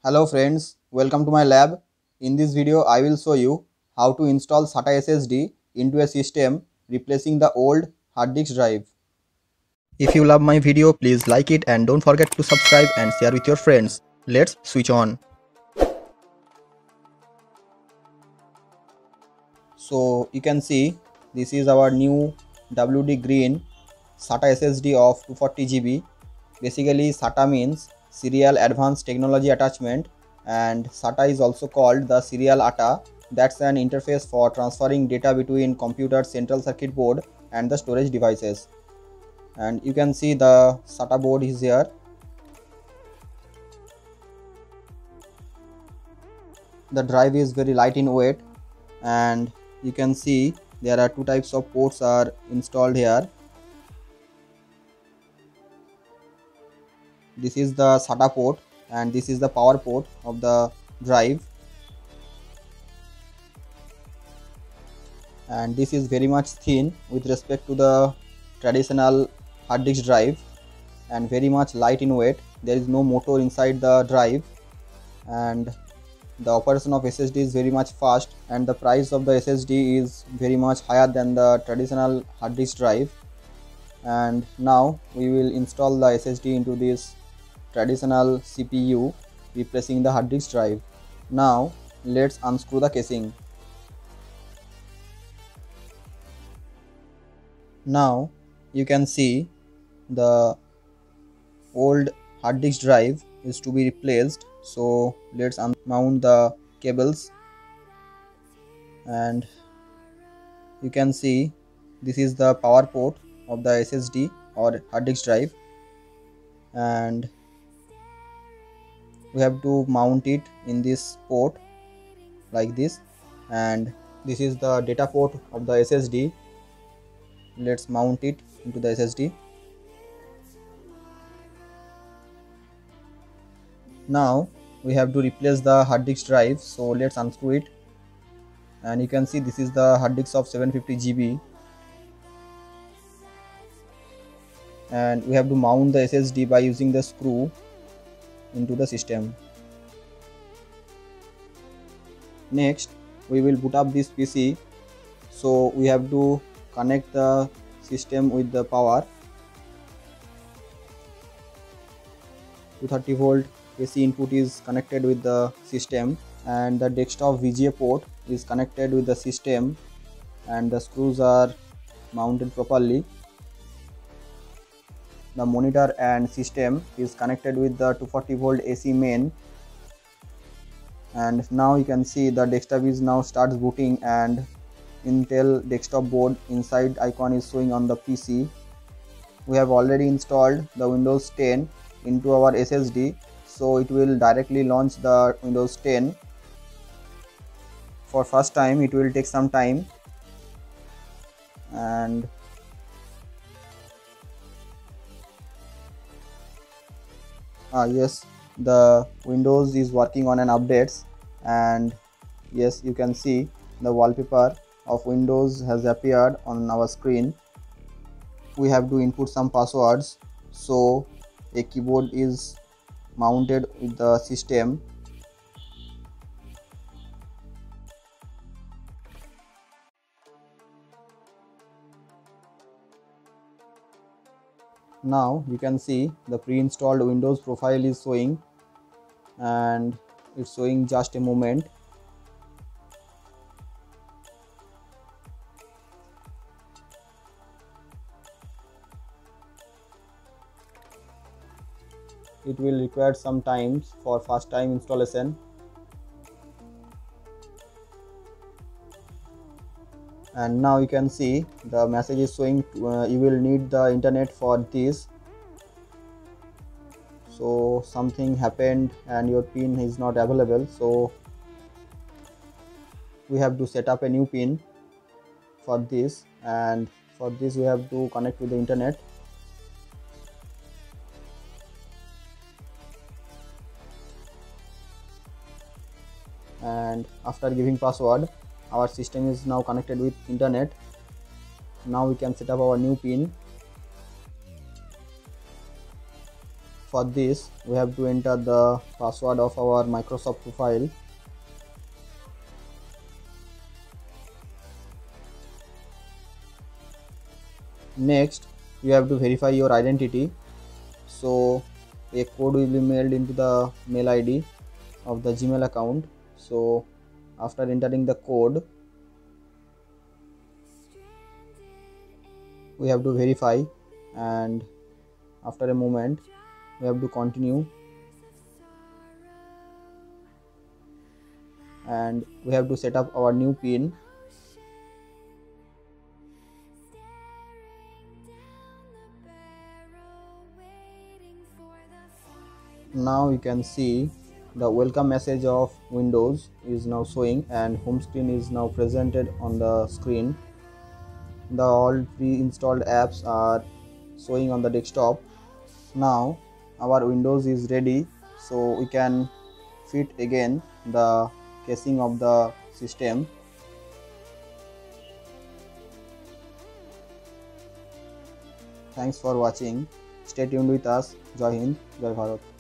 Hello friends, welcome to my lab. In this video, I will show you how to install SATA SSD into a system replacing the old hard disk drive. If you love my video, please like it and don't forget to subscribe and share with your friends. Let's switch on. So you can see this is our new WD Green SATA SSD of 240 GB. Basically SATA means Serial Advanced Technology Attachment, and SATA is also called the Serial ATA. That's an interface for transferring data between computer's central circuit board and the storage devices. And you can see the SATA board is here. The drive is very light in weight, and you can see there are two types of ports are installed here. This is the SATA port and this is the power port of the drive, and this is very much thin with respect to the traditional hard disk drive and very much light in weight. There is no motor inside the drive, and the operation of SSD is very much fast, and the price of the SSD is very much higher than the traditional hard disk drive. And now we will install the SSD into this traditional CPU replacing the hard disk drive. Now let's unscrew the casing. Now you can see the old hard disk drive is to be replaced, so let's mount the cables, and you can see this is the power port of the SSD or hard disk drive, and we have to mount it in this port like this, and this is the data port of the SSD. Let's mount it into the SSD. Now we have to replace the hard disk drive, so let's unscrew it, and you can see this is the hard disk of 750 GB, and we have to mount the SSD by using the screw into the system. Next we will boot up this PC, so we have to connect the system with the power. 230 volt AC input is connected with the system, and the desktop VGA port is connected with the system, and the screws are mounted properly. The monitor and system is connected with the 240 volt AC main, and now you can see the desktop is now starts booting, and Intel desktop board inside icon is showing on the PC. We have already installed the Windows 10 into our SSD, so it will directly launch the Windows 10. For first time it will take some time, and yes, the Windows is working on an updates, and yes, you can see the wallpaper of Windows has appeared on our screen. We have to input some passwords, so a keyboard is mounted with the system. Now you can see the pre-installed Windows profile is showing, and it's showing just a moment. It will require some time for first time installation, and now you can see the message is showing you will need the internet for this. So something happened and your pin is not available, so we have to set up a new pin for this, and for this we have to connect with the internet. And after giving password, our system is now connected with internet. Now we can set up our new pin. For this we have to enter the password of our Microsoft profile. Next you have to verify your identity. So a code will be mailed into the mail ID of the Gmail account. So after entering the code, we have to verify, and after a moment we have to continue, and we have to set up our new PIN. Now you can see the welcome message of Windows is now showing, and home screen is now presented on the screen. The all pre-installed apps are showing on the desktop. Now our Windows is ready, so we can fit again the casing of the system. Thanks for watching. Stay tuned with us. Jai Hind, Jai Bharat.